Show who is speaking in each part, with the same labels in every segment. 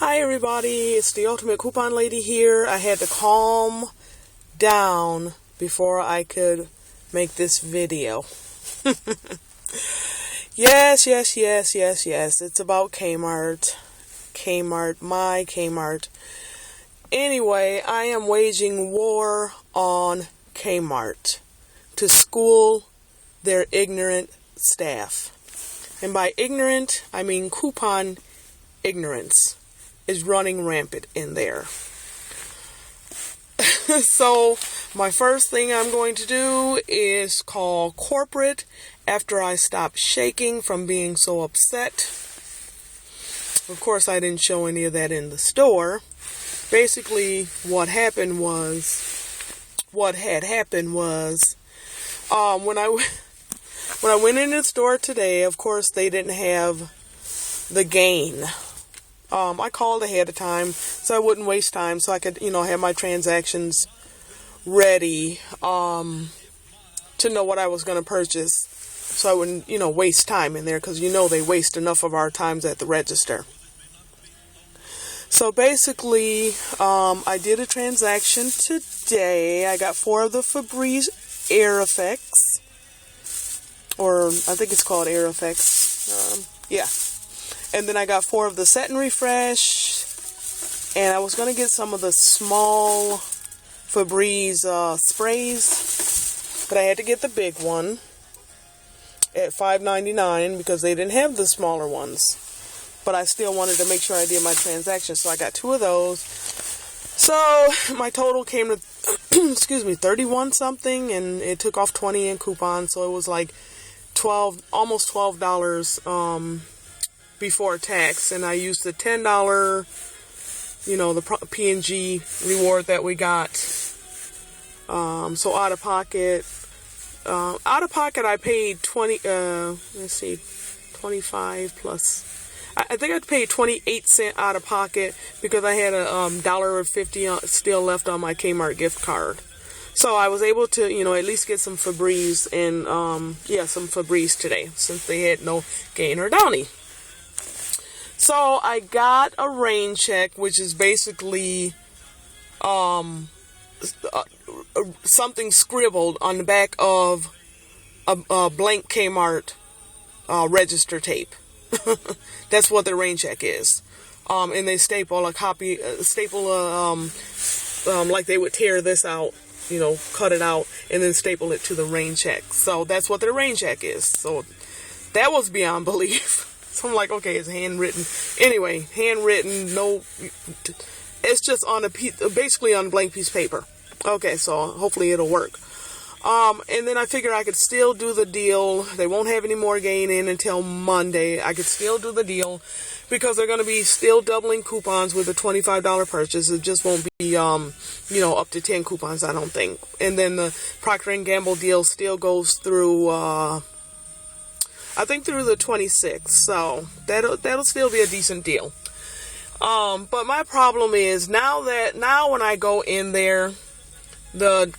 Speaker 1: Hi everybody, it's the Ultimate Coupon Lady here. I had to calm down before I could make this video. Yes. It's about Kmart. My Kmart. Anyway, I am waging war on Kmart to school their ignorant staff. And by ignorant, I mean coupon ignorance is running rampant in there. So my first thing I'm going to do is call corporate after I stop shaking from being so upset. Of course, I didn't show any of that in the store. Basically, what had happened was when I went into the store today, of course, they didn't have the gain. I called ahead of time so I wouldn't waste time, so I could, have my transactions ready to know what I was going to purchase, so I wouldn't, waste time in there, because they waste enough of our times at the register. So basically, I did a transaction today. I got 4 of the Febreze Air Effects, or I think it's called Air Effects. Yeah. And then I got 4 of the Set and Refresh. And I was going to get some of the small Febreze sprays. But I had to get the big one at $5.99 because they didn't have the smaller ones. But I still wanted to make sure I did my transaction. So I got 2 of those. So my total came to, $31 something. And it took off $20 in coupons. So it was like almost $12 before tax, and I used the $10, the P&G reward that we got. So out of pocket, I paid 25 plus. I think I paid 28 cents out of pocket because I had a $1.50 still left on my Kmart gift card. So I was able to, at least get some Febreze and, some Febreze today since they had no gain or downy. So I got a rain check, which is basically something scribbled on the back of a blank Kmart register tape. That's what the rain check is. And they staple like they would tear this out, cut it out, and then staple it to the rain check. So that's what the rain check is. So that was beyond belief. So I'm like, okay, it's handwritten. Anyway, handwritten, no, it's just on basically on a blank piece of paper. Okay, so hopefully it'll work. And then I figured I could still do the deal. They won't have any more gain in until Monday. I could still do the deal because they're going to be still doubling coupons with a $25 purchase. It just won't be, up to 10 coupons, I don't think. And then the Procter & Gamble deal still goes through, I think through the 26th, so that'll still be a decent deal. But my problem is now when I go in there, the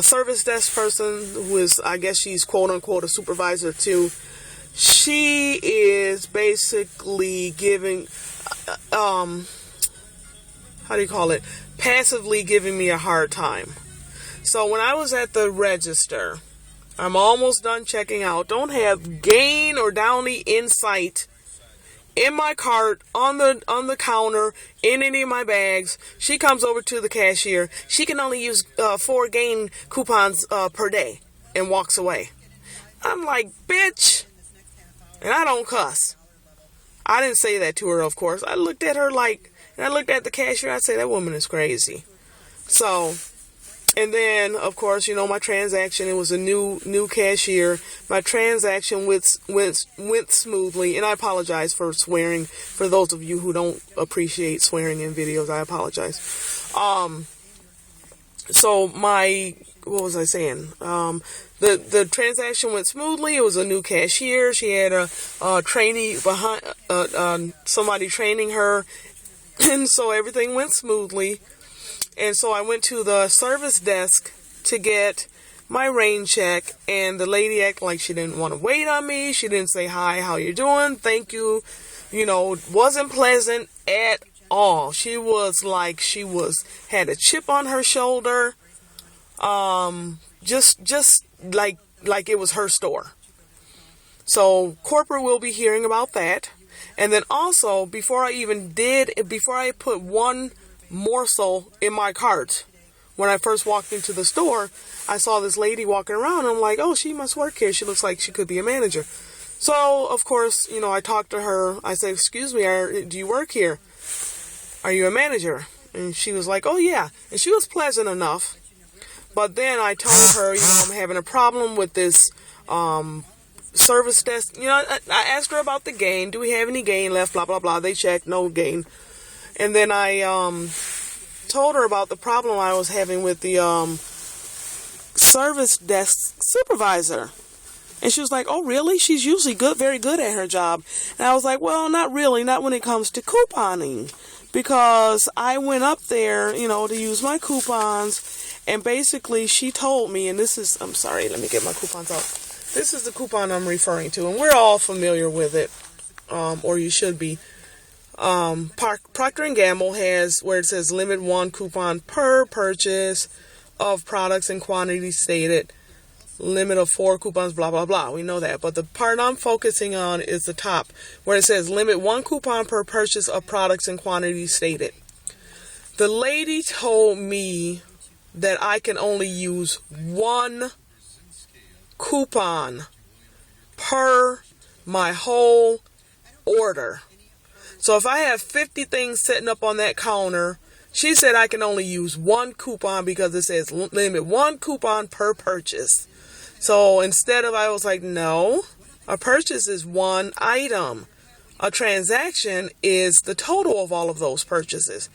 Speaker 1: service desk person, who is, I guess she's quote unquote a supervisor too, she is basically giving, passively giving me a hard time. So when I was at the register, I'm almost done checking out. Don't have gain or downy in sight in my cart, on the counter, in any of my bags. She comes over to the cashier. She can only use 4 gain coupons per day and walks away. I'm like, bitch. And I don't cuss. I didn't say that to her, of course. I looked at her and I looked at the cashier. I said, that woman is crazy. So, and then, of course, my transaction, it was a new cashier. My transaction went smoothly, and I apologize for swearing. For those of you who don't appreciate swearing in videos, I apologize. So what was I saying? The transaction went smoothly. It was a new cashier. She had a trainee behind, somebody training her, and so everything went smoothly. And so I went to the service desk to get my rain check, and the lady acted like she didn't want to wait on me. She didn't say, hi, how you doing? Thank you. Wasn't pleasant at all. She was like had a chip on her shoulder. Just like it was her store. So corporate will be hearing about that. And then also, before I put one morsel in my cart, when I first walked into the store, I saw this lady walking around, and I'm like, oh, she must work here. She looks like she could be a manager. So, of course, I talked to her. I said, excuse me, do you work here? Are you a manager? And she was like, oh, yeah. And she was pleasant enough. But then I told her, I'm having a problem with this service desk. I asked her about the gain. Do we have any gain left? Blah, blah, blah. They checked, no gain. And then I told her about the problem I was having with the service desk supervisor. And she was like, oh, really? She's usually very good at her job. And I was like, well, not really, not when it comes to couponing. Because I went up there, to use my coupons. And basically she told me, and I'm sorry, let me get my coupons out. This is the coupon I'm referring to. And we're all familiar with it, or you should be. Procter & Gamble has where it says limit 1 coupon per purchase of products and quantity stated. Limit of 4 coupons, blah, blah, blah. We know that. But the part I'm focusing on is the top, where it says limit 1 coupon per purchase of products and quantity stated. The lady told me that I can only use 1 coupon per my whole order. So if I have 50 things sitting up on that counter, she said I can only use 1 coupon because it says limit 1 coupon per purchase. So I was like, no, a purchase is 1 item. A transaction is the total of all of those purchases.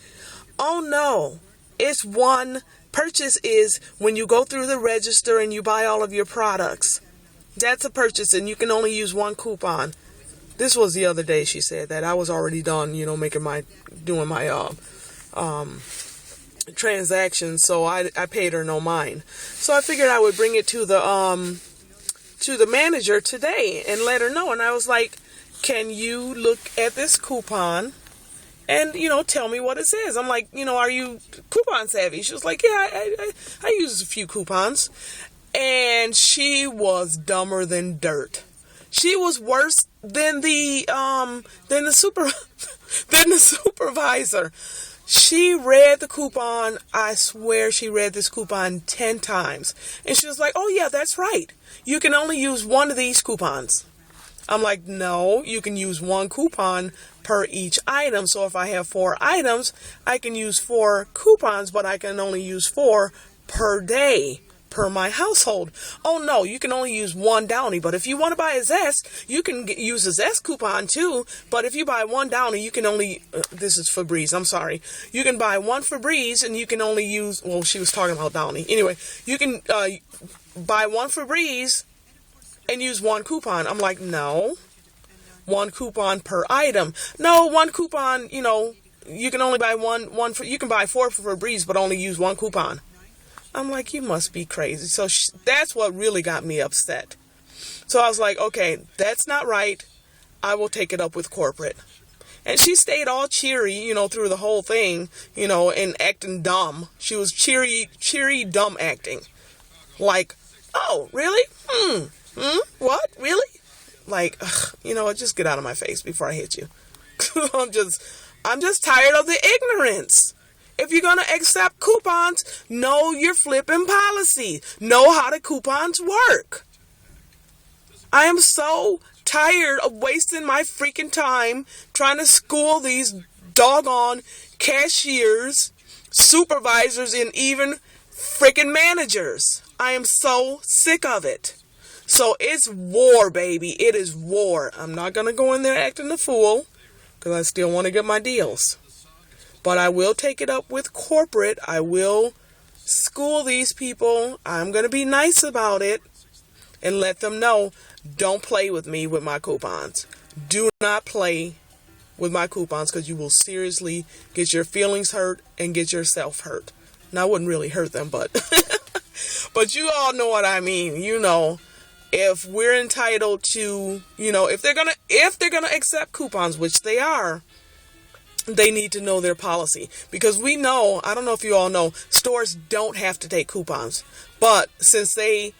Speaker 1: Oh no, it's 1 purchase is when you go through the register and you buy all of your products. That's a purchase, and you can only use 1 coupon. This was the other day she said that. I was already done, doing my transactions, so I paid her no mind. So I figured I would bring it to the manager today and let her know. And I was like, can you look at this coupon and, tell me what it says? I'm like, are you coupon savvy? She was like, yeah, I use a few coupons. And she was dumber than dirt. She was worse than the supervisor. She read the coupon. I swear she read this coupon 10 times. And she was like, oh yeah, that's right. You can only use 1 of these coupons. I'm like, no, you can use 1 coupon per each item. So if I have 4 items, I can use 4 coupons, but I can only use 4 per day. Per my household. Oh no, you can only use 1 Downy, but if you want to buy a Zest, you can use a Zest coupon too, but if you buy 1 Downy, you can only, this is Febreze, I'm sorry, you can buy 1 Febreze and you can only use, well, she was talking about Downy, anyway, you can buy 1 Febreze and use 1 coupon. I'm like, no, 1 coupon per item. No, 1 coupon, you can only buy you can buy 4 for Febreze, but only use 1 coupon. I'm like, you must be crazy. So that's what really got me upset. So I was like, okay, that's not right. I will take it up with corporate. And she stayed all cheery, through the whole thing, and acting dumb. She was cheery, dumb acting. Like, oh, really? What? Really? Like, just get out of my face before I hit you. I'm just tired of the ignorance. If you're going to accept coupons, know your flipping policy. Know how the coupons work. I am so tired of wasting my freaking time trying to school these doggone cashiers, supervisors, and even freaking managers. I am so sick of it. So it's war, baby. It is war. I'm not going to go in there acting a fool because I still want to get my deals. But I will take it up with corporate. I will school these people. I'm going to be nice about it and let them know, don't play with me with my coupons. Do not play with my coupons because you will seriously get your feelings hurt and get yourself hurt. Now, I wouldn't really hurt them, but But you all know what I mean. If we're entitled to, if they're gonna accept coupons, which they are, they need to know their policy, because we know, I don't know if you all know, stores don't have to take coupons, but since they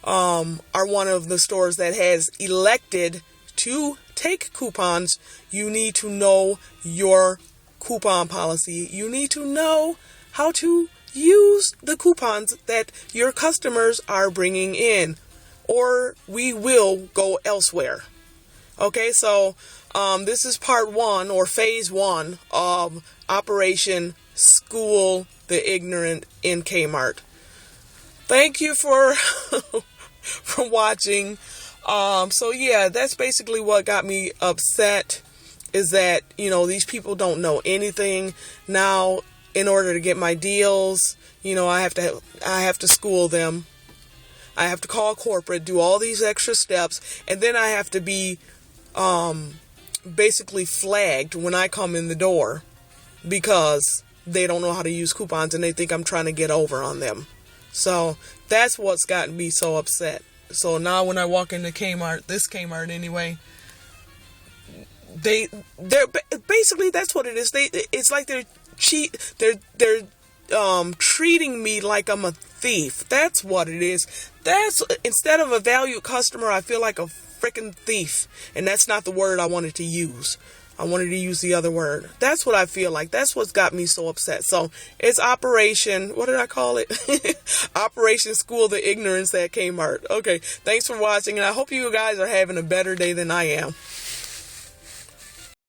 Speaker 1: are one of the stores that has elected to take coupons, you need to know your coupon policy. You need to know how to use the coupons that your customers are bringing in, or we will go elsewhere. Okay, so this is part 1 or phase 1 of Operation School the Ignorant in Kmart. Thank you for for watching. So yeah, that's basically what got me upset, is that, these people don't know anything. Now, in order to get my deals, I have to school them. I have to call corporate, do all these extra steps, and then I have to be basically flagged when I come in the door because they don't know how to use coupons and they think I'm trying to get over on them. So that's what's gotten me so upset. So now when I walk into Kmart, this Kmart anyway, they're basically, that's what it is. It's like they're treating me like I'm a thief. That's what it is. Instead of a valued customer, I feel like a freaking thief. And that's not the word I wanted to use. I wanted to use the other word. That's what I feel like. That's what's got me so upset. So it's Operation, what did I call it? Operation School the Ignorance at Kmart. Okay, thanks for watching, and I hope you guys are having a better day than I am.